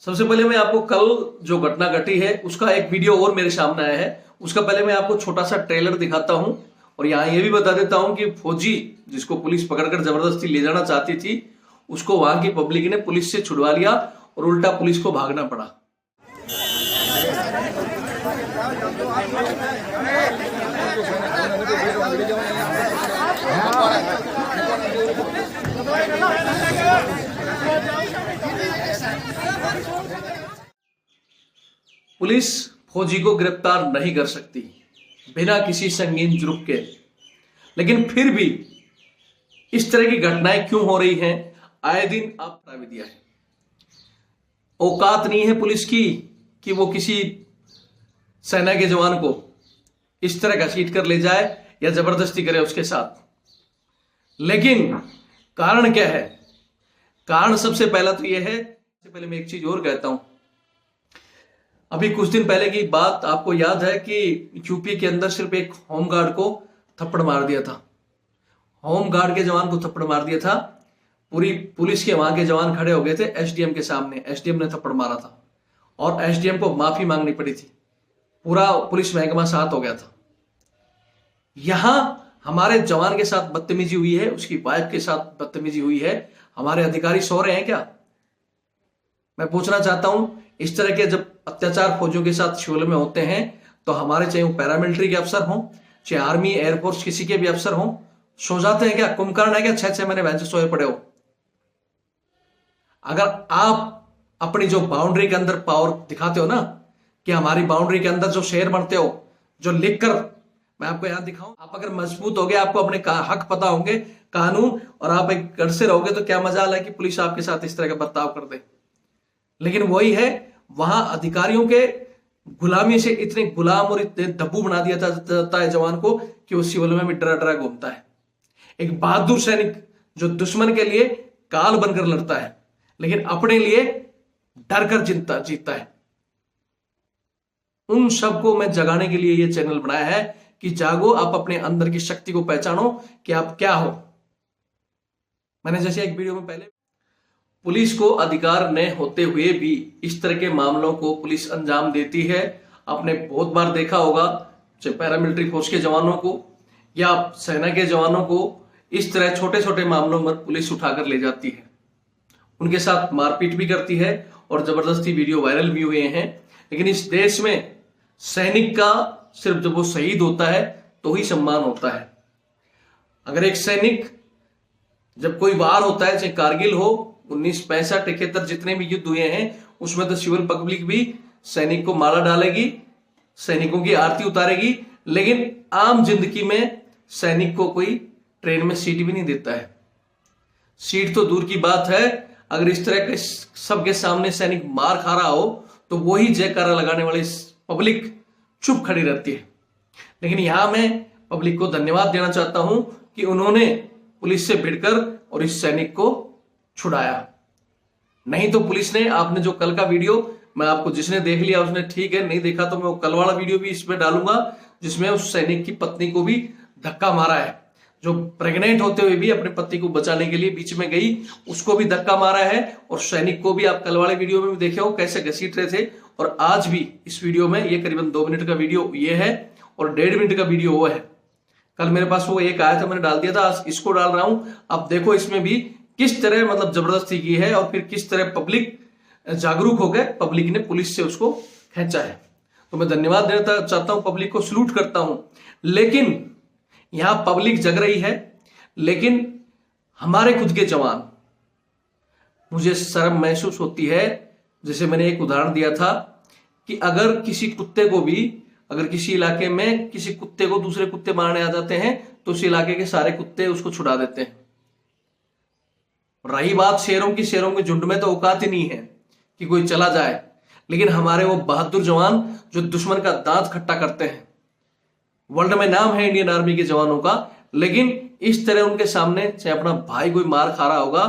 सबसे पहले मैं आपको कल जो घटना घटी है उसका एक वीडियो और मेरे सामने आया है। उसका पहले मैं आपको छोटा सा ट्रेलर दिखाता हूं और यहाँ ये भी बता देता हूं कि फौजी जिसको पुलिस पकड़कर जबरदस्ती ले जाना चाहती थी उसको वहां की पब्लिक ने पुलिस से छुड़वा लिया और उल्टा पुलिस को भागना पड़ा। पुलिस फौजी को गिरफ्तार नहीं कर सकती बिना किसी संगीन जुर्म के, लेकिन फिर भी इस तरह की घटनाएं क्यों हो रही हैं? आए दिन आप बता भी दिया है। औकात नहीं है पुलिस की कि वो किसी सेना के जवान को इस तरह घसीट कर ले जाए या जबरदस्ती करे उसके साथ। लेकिन कारण क्या है? कारण सबसे पहला तो यह है, सबसे पहले मैं एक चीज और कहता हूं। अभी कुछ दिन पहले की बात आपको याद है कि यूपी के अंदर सिर्फ एक होमगार्ड को थप्पड़ मार दिया था। होमगार्ड के जवान को थप्पड़ मार दिया था। पूरी पुलिस के वहां के जवान खड़े हो गए थे एसडीएम के सामने। एसडीएम ने थप्पड़ मारा था और एसडीएम को माफी मांगनी पड़ी थी। पूरा पुलिस महकमा साथ हो गया था। यहां हमारे जवान के साथ बदतमीजी हुई है, उसकी वाइफ के साथ बदतमीजी हुई है। हमारे अधिकारी सो रहे हैं क्या? मैं पूछना चाहता हूं, इस तरह के जब अत्याचार फौजियों के साथ शिविर में होते हैं तो हमारे चाहे वो पैरामिलिट्री के अफसर हों, चाहे आर्मी एयरफोर्स किसी के भी अफसर हों, सो जाते हैं क्या? कुंभकर्ण है क्या 6-6 महीने वैसे सोए पड़े हो? अगर आप अपनी जो बाउंड्री के अंदर पावर दिखाते हो ना कि हमारी बाउंड्री के अंदर जो शेर बनते हो, जो लिखकर मैं आपको यहां दिखाऊं, आप अगर मजबूत हो गए, आपको अपने हक पता होंगे कानून, और आप एक गढ़ से रहोगे तो क्या मजाल है कि पुलिस आपके साथ इस तरह का बर्ताव कर दे। लेकिन वही है, वहां अधिकारियों के गुलामी से इतने गुलाम और इतने दब्बू बना दिया जाता है जवान को कि वो सिविल में भी डरा डरा घूमता है। एक बहादुर सैनिक जो दुश्मन के लिए काल बनकर लड़ता है लेकिन अपने लिए डर कर जीतता है। उन सबको मैं जगाने के लिए ये चैनल बनाया है कि जागो, आप अपने अंदर की शक्ति को पहचानो कि आप क्या हो। मैंने जैसे एक वीडियो में पहले, पुलिस को अधिकार न होते हुए भी इस तरह के मामलों को पुलिस अंजाम देती है। आपने बहुत बार देखा होगा, चाहे पैरामिलिट्री फोर्स के जवानों को या सेना के जवानों को इस तरह छोटे छोटे मामलों में पुलिस उठाकर ले जाती है, उनके साथ मारपीट भी करती है और जबरदस्ती वीडियो वायरल भी हुए हैं। लेकिन इस देश में सैनिक का सिर्फ जब वो शहीद होता है तो ही सम्मान होता है। अगर एक सैनिक, जब कोई वार होता है, चाहे कारगिल हो, 1965, 71 जितने भी युद्ध हुए हैं, उसमें तो सिविल पब्लिक भी सैनिक को माला डालेगी, सैनिकों की आरती उतारेगी, लेकिन आम जिंदगी में सैनिक को कोई ट्रेन में सीट भी नहीं देता है। सीट तो दूर की बात है, अगर इस तरह के सबके सामने सैनिक मार खा रहा हो तो वही जयकारा लगाने वाली पब्लिक चुप खड़ी रहती है। लेकिन यहां मैं पब्लिक को धन्यवाद देना चाहता हूं कि उन्होंने पुलिस से भिड़कर और इस सैनिक को छुड़ाया। नहीं तो पुलिस ने, आपने जो कल का वीडियो, मैं आपको जिसने देख लिया उसने ठीक है, नहीं देखा तो मैं वो कल वाला वीडियो भी इसमें डालूंगा जिसमें उस सैनिक की पत्नी को भी धक्का मारा है। जो प्रेग्नेंट होते हुए भी अपने पति को बचाने के लिए बीच में गई, उसको भी धक्का मारा है। और सैनिक को भी आप कल वाले वीडियो में भी देखे हो कैसे घसीट रहे थे। और आज भी इस वीडियो में, ये करीबन 2 मिनट का वीडियो ये है और 1.5 मिनट का वीडियो वो है। कल मेरे पास वो एक आया था, मैंने डाल दिया था, आज इसको डाल रहा हूं। आप देखो इसमें भी किस तरह मतलब जबरदस्ती की है और फिर किस तरह पब्लिक जागरूक हो गए, पब्लिक ने पुलिस से उसको खींचा है। तो मैं धन्यवाद देना चाहता हूं, पब्लिक को सलूट करता हूं। लेकिन यहां पब्लिक जग रही है, लेकिन हमारे खुद के जवान, मुझे शर्म महसूस होती है। जैसे मैंने एक उदाहरण दिया था कि अगर किसी कुत्ते को भी, अगर किसी इलाके में किसी कुत्ते को दूसरे कुत्ते मारने आ जाते हैं तो उस इलाके के सारे कुत्ते उसको छुड़ा देते हैं। रही बात शेरों की, शेरों के झुंड में तो औकात ही नहीं है कि कोई चला जाए। लेकिन हमारे वो बहादुर जवान जो दुश्मन का दांत खट्टा करते हैं, वर्ल्ड में नाम है इंडियन आर्मी के जवानों का, लेकिन इस तरह उनके सामने चाहे अपना भाई कोई मार खा रहा होगा,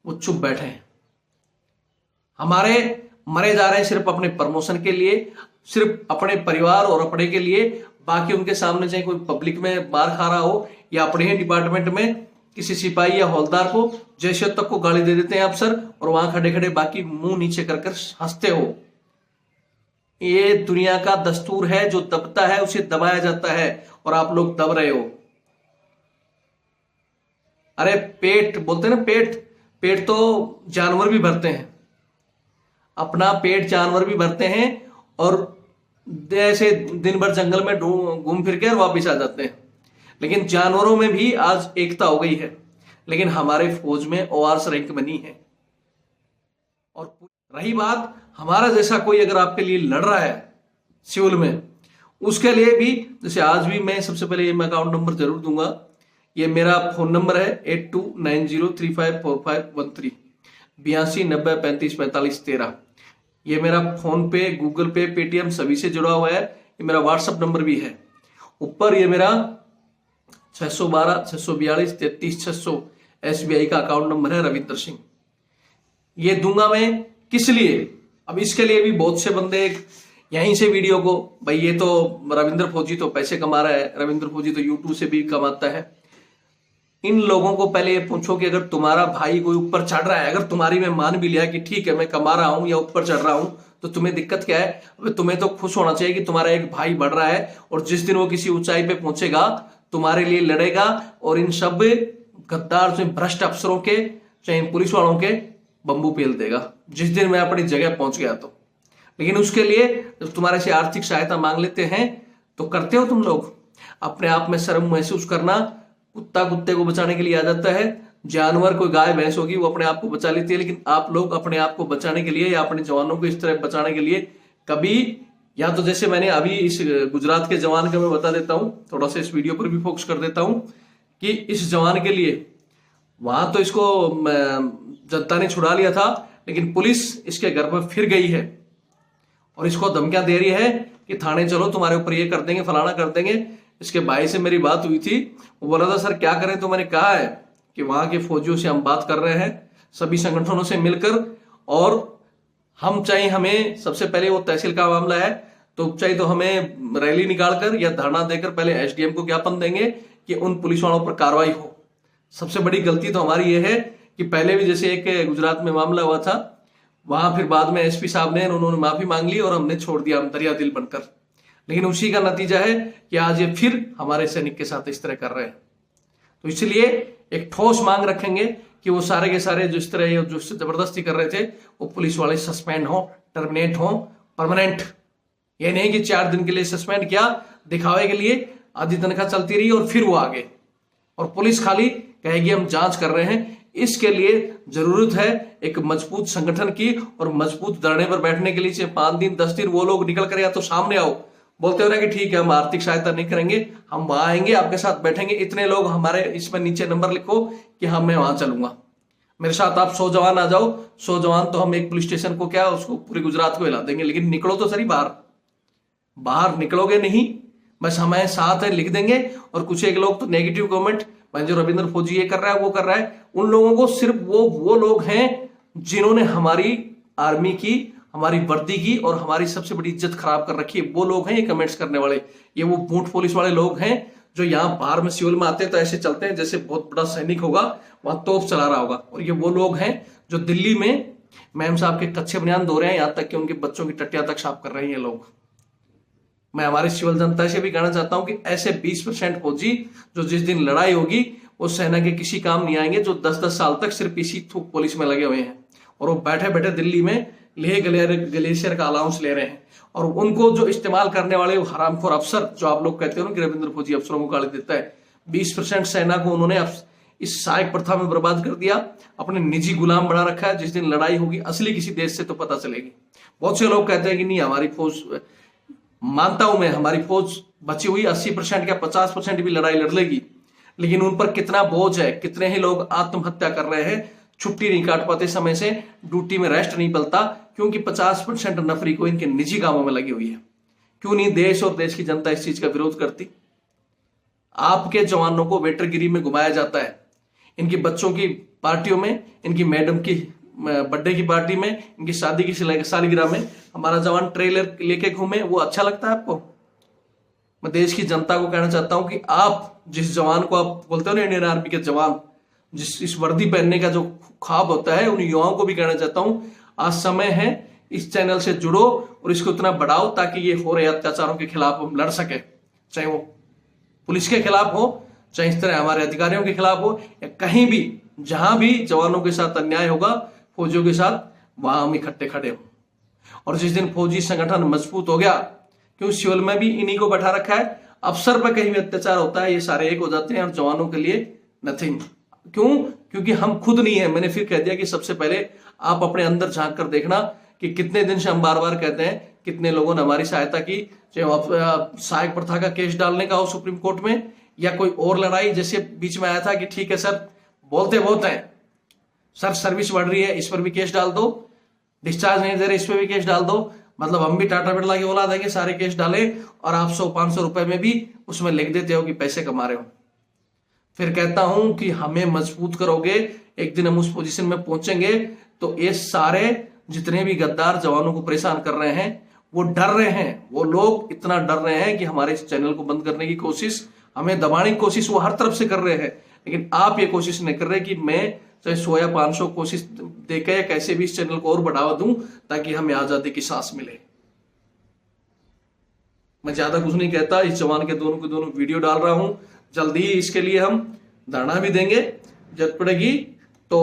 वो चुप बैठे हैं। हमारे मरे जा रहे हैं सिर्फ अपने प्रमोशन के लिए, सिर्फ अपने परिवार और अपने के लिए। बाकी उनके सामने चाहे कोई पब्लिक में मार खा रहा हो या अपने ही डिपार्टमेंट में किसी सिपाही या हौलदार को जैसे तक को गाली दे देते हैं अफसर, और वहां खड़े खड़े बाकी मुंह नीचे कर हंसते हो। ये दुनिया का दस्तूर है, जो दबता है उसे दबाया जाता है, और आप लोग दब रहे हो। अरे पेट बोलते हैं ना, पेट तो जानवर भी भरते हैं, अपना पेट जानवर भी भरते हैं, और ऐसे दिन भर जंगल में घूम फिर के वापिस आ जाते हैं। लेकिन जानवरों में भी आज एकता हो गई है, लेकिन हमारे फौज में ORS रैंक बनी है। और रही बात, हमारा जैसा कोई अगर आपके लिए लड़ रहा है सिविल में, उसके लिए भी जैसे आज भी मैं सबसे पहले ये मैं अकाउंट नंबर जरूर दूंगा। ये मेरा फोन नंबर है 8290354513 8290354513। ये मेरा फोन पे, गूगल पे, पेटीएम सभी से जुड़ा हुआ है। ये मेरा व्हाट्सएप नंबर भी है। ऊपर ये मेरा 612-642-33-600 SBI का अकाउंट नंबर है, रविंद्र सिंह। ये दूंगा मैं किस लिए? अब इसके लिए भी बहुत से बंदे यहीं से वीडियो को, भाई ये तो रविंद्र फौजी तो पैसे कमा रहा है, रविंद्र फौजी तो यूट्यूब से भी कमाता है। इन लोगों को पहले ये पूछो कि अगर तुम्हारा भाई कोई ऊपर चढ़ रहा है, अगर तुम्हारी मैं मान भी लिया कि ठीक है मैं कमा रहा हूं या ऊपर चढ़ रहा हूं, तो तुम्हें दिक्कत क्या है? अबे तुम्हें तो खुश होना चाहिए कि तुम्हारा एक भाई बढ़ रहा है, और जिस दिन वो किसी ऊंचाई पे पहुंचेगा तुम्हारे लिए लड़ेगा, और इन सब गद्दार से भ्रष्ट अफसरों के, चाहे पुलिस वालों के बंबू पेल देगा जिस दिन मैं अपनी जगह पहुंच गया तो। लेकिन उसके लिए जब तुम्हारे से आर्थिक सहायता मांग लेते हैं तो करते हो तुम लोग अपने आप में शर्म महसूस करना। कुत्ता कुत्ते को बचाने के लिए आ जाता है, जानवर कोई गाय भैंस होगी वो अपने आप को बचा लेती है, लेकिन आप लोग अपने आप को बचाने के लिए या अपने जवानों को इस तरह बचाने के लिए कभी, या तो जैसे मैंने अभी इस गुजरात के जवान का मैं बता देता हूं, थोड़ा सा इस वीडियो पर भी फोकस कर देता हूं कि इस जवान के लिए वहां तो इसको जनता ने छुड़ा लिया था, लेकिन पुलिस इसके घर पर फिर गई है और इसको धमकियां दे रही है कि थाने चलो तुम्हारे ऊपर ये कर देंगे, फलाना कर देंगे। इसके भाई से मेरी बात हुई थी, वो बोला था सर क्या करें, तो मैंने कहा है कि वहां के फौजियों से हम बात कर रहे हैं सभी संगठनों से मिलकर, और हम चाहे हमें सबसे पहले वो तहसील का मामला है तो चाहे तो हमें रैली निकालकर या धरना देकर पहले SDM को ज्ञापन देंगे कि उन पुलिस वालों पर कार्रवाई हो। सबसे बड़ी गलती तो हमारी ये है कि पहले भी जैसे एक गुजरात में मामला हुआ था, वहां फिर बाद में SP साहब ने उन्होंने माफी मांग ली और हमने छोड़ दिया, हम दरिया दिल बनकर। लेकिन उसी का नतीजा है कि आज ये फिर हमारे सैनिक के साथ इस तरह कर रहे हैं। तो इसलिए एक ठोस मांग रखेंगे कि वो सारे के सारे जो इस तरह जो जबरदस्ती कर रहे थे वो पुलिस वाले सस्पेंड हो, टर्मिनेट हो, परमानेंट। ये नहीं कि 4 दिन के लिए सस्पेंड किया दिखावे के लिए, आधी तनख्वाह चलती रही और फिर वो आगे, और पुलिस खाली कहेगी हम जांच कर रहे हैं। इसके लिए जरूरत है एक मजबूत संगठन की, और मजबूत धरने पर बैठने के लिए चाहे 5 दिन 10 दिन वो लोग निकल कर या तो सामने आओ, बोलते हो ना कि ठीक है हम आर्थिक सहायता नहीं करेंगे, हम वहां आएंगे आपके साथ बैठेंगे, इतने लोग हमारे इसमें नीचे नंबर लिखो कि हम मैं वहां चलूंगा, मेरे साथ आप 100 जवान आ जाओ। 100 जवान तो हम एक पुलिस स्टेशन को क्या उसको पूरे गुजरात को हिला देंगे, लेकिन निकलो तो सही बाहर निकलोगे नहीं, बस हमारे साथ है लिख देंगे। और कुछ एक लोग तो नेगेटिव कमेंट, जो रविंद्र फौजी ये कर रहा है वो कर रहा है, उन लोगों को सिर्फ वो लोग हैं जिन्होंने हमारी आर्मी की, हमारी वर्दी की और हमारी सबसे बड़ी इज्जत खराब कर रखी है, वो लोग हैं ये कमेंट्स करने वाले। ये वो बूट पुलिस वाले लोग हैं जो यहाँ बाहर में सिविल में आते हैं तो ऐसे चलते हैं जैसे बहुत बड़ा सैनिक होगा वहां तोप चला रहा होगा, और ये वो लोग हैं जो दिल्ली में मैम साहब के कच्चे बनियान धो रहे हैं, यहां तक कि उनके बच्चों की टट्टियां तक साफ कर रहे हैं ये लोग। मैं हमारी सिविल जनता से भी कहना चाहता हूं कि ऐसे 20% फौजी जो जिस दिन लड़ाई होगी वो सेना के किसी काम नहीं आएंगे, जो 10-10 साल तक सिर्फ इसी थूक पुलिस में लगे हुए हैं, और वो बैठे बैठे दिल्ली में लेह ग्लेशियर का अलाउंस ले रहे हैं। और उनको जो इस्तेमाल करने वाले हरामखोर अफसर, जो आप लोग कहते हो ना कि रविंद्र फौजी अफसरों को गाली देता है, 20% सेना को उन्होंने इस सहायक प्रथा में बर्बाद कर दिया, अपने निजी गुलाम बना रखा है। जिस दिन लड़ाई होगी असली किसी देश से तो पता चलेगी। बहुत से लोग कहते हैं कि नहीं हमारी फौज, मानता हूं मैं हमारी फौज बची हुई 80% या 50% भी लड़ाई लड़ लेगी, लेकिन उन पर कितना बोझ है, कितने ही लोग आत्महत्या कर रहे हैं, छुट्टी नहीं काट पाते समय से, ड्यूटी में रेस्ट नहीं पलता, क्योंकि 50% नफरी को इनके निजी कामों में लगी हुई है। क्यों नहीं देश और देश की जनता इस चीज का विरोध करती? आपके जवानों को वेटरगिरी में घुमाया जाता है, इनकी बच्चों की पार्टियों में, इनकी मैडम की बर्थडे की पार्टी में, इनकी शादी की सालगिरह में हमारा जवान ट्रेलर लेके घूमे, वो अच्छा लगता है आपको? मैं देश की जनता को कहना चाहता हूं कि आप जिस जवान को आप बोलते हो ना इंडियन आर्मी के जवान, जिस इस वर्दी पहनने का जो ख्वाब होता है, उन युवाओं को भी कहना चाहता हूं, आज समय है, इस चैनल से जुड़ो और इसको इतना बढ़ाओ ताकि ये हो रहे अत्याचारों के खिलाफ हम लड़ सके, चाहे वो पुलिस के खिलाफ हो, चाहे इस तरह हमारे अधिकारियों के खिलाफ हो, या कहीं भी जहां भी जवानों के साथ अन्याय होगा, फौजियों के साथ, वहां हम इकट्ठे खड़े हो। और जिस दिन फौजी संगठन मजबूत हो गया, क्यों सिविल में भी इन्हीं को बैठा रखा है, अफसर पर कहीं भी अत्याचार होता है ये सारे एक हो जाते हैं और जवानों के लिए नथिंग। क्यों? क्योंकि हम खुद नहीं है। मैंने फिर कह दिया कि सबसे पहले आप अपने अंदर झांक कर देखना कि कितने दिन से हम बार बार कहते हैं, कितने लोगों ने हमारी सहायता की, चाहे सहायक प्रथा का केस डालने का हो सुप्रीम कोर्ट में, या कोई और लड़ाई, जैसे बीच में आया था कि ठीक है सर बोलते बहुत हैं सर, सर्विस बढ़ रही है इस पर भी केस डाल दो, डिस्चार्ज नहीं दे रहे इस पर भी केस डाल दो, मतलब हम भी टाटा बिरला की औलाद है कि सारे केस डाले और आप 100-500 रुपए में भी उसमें लिख देते हो कि पैसे कमा रहे हो। फिर कहता हूं कि हमें मजबूत करोगे, एक दिन हम उस पोजीशन में पहुंचेंगे तो ये सारे जितने भी गद्दार जवानों को परेशान कर रहे हैं वो डर रहे हैं, वो लोग इतना डर रहे हैं कि हमारे इस चैनल को बंद करने की कोशिश, हमें दबाने की कोशिश वो हर तरफ से कर रहे हैं। लेकिन आप ये कोशिश नहीं कर रहे कि मैं चाहे 100 या 500 कोशिश देकर या कैसे भी इस चैनल को और बढ़ावा दूं ताकि हमें आजादी की सांस मिले। मैं ज्यादा कुछ नहीं कहता, इस जवान के दोनों वीडियो डाल रहा हूं, जल्दी ही इसके लिए हम धरना भी देंगे, जरूरत पड़ेगी तो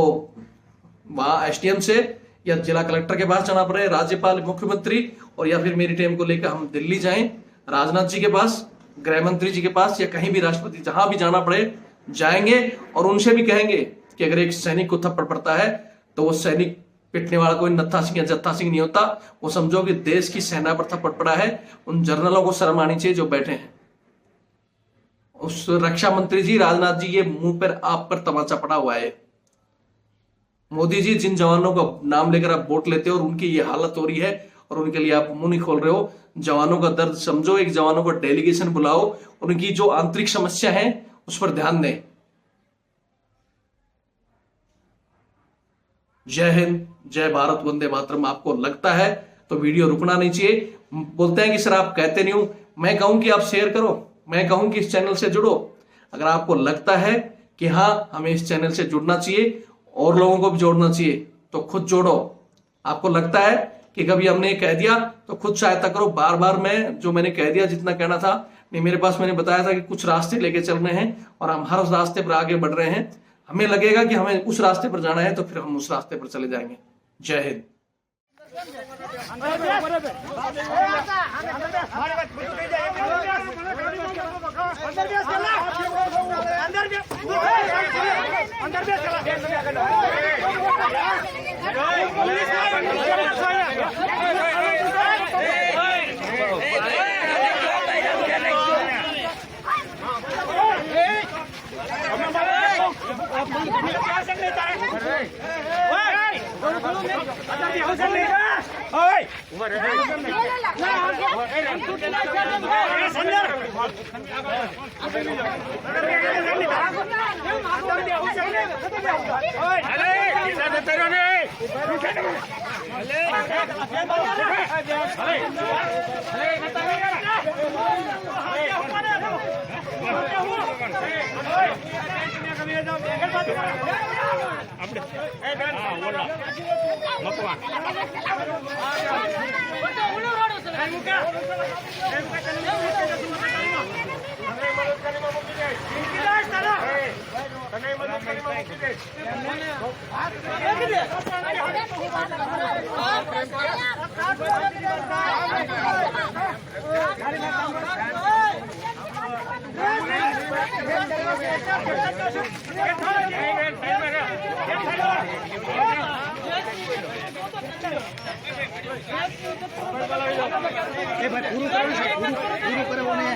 वहां एसडीएम से या जिला कलेक्टर के पास जाना पड़े, राज्यपाल, मुख्यमंत्री, और या फिर मेरी टीम को लेकर हम दिल्ली जाएं, राजनाथ जी के पास, गृह मंत्री जी के पास, या कहीं भी राष्ट्रपति, जहां भी जाना पड़े जाएंगे और उनसे भी कहेंगे कि अगर एक सैनिक को थप्पड़ पड़ता है तो वो सैनिक पिटने वाला कोई नत्था सिंह या जत्था सिंह नहीं होता, वो समझो कि देश की सेना पर थप्पड़ पड़ा है। उन जनरलों को शर्म आनी चाहिए जो बैठे हैं। उस रक्षा मंत्री जी, राजनाथ जी, ये मुंह पर आप पर तमाचा पड़ा हुआ है। मोदी जी, जिन जवानों का नाम लेकर आप वोट लेते हो और उनकी ये हालत हो रही है और उनके लिए आप मुंह नहीं खोल रहे हो, जवानों का दर्द समझो, एक जवानों का डेलीगेशन बुलाओ, उनकी जो आंतरिक समस्या है उस पर ध्यान दें। जय हिंद, जय भारत, वंदे मातरम। आपको लगता है तो वीडियो रुकना नहीं चाहिए। बोलते हैं कि सर आप कहते नहीं हो, मैं कहूं कि आप शेयर करो, मैं कहूं कि इस चैनल से जुड़ो। अगर आपको लगता है कि हाँ हमें इस चैनल से जुड़ना चाहिए और लोगों को भी जोड़ना चाहिए तो खुद जोड़ो। आपको लगता है कि कभी हमने कह दिया तो खुद सहायता करो। बार बार मैंने कह दिया, जितना कहना था नहीं मेरे पास, मैंने बताया था कि कुछ रास्ते लेके चल रहे हैं और हम हर रास्ते पर आगे बढ़ रहे हैं। हमें लगेगा कि हमें उस रास्ते पर जाना है तो फिर हम उस रास्ते पर चले जाएंगे। जय हिंद। Oleh!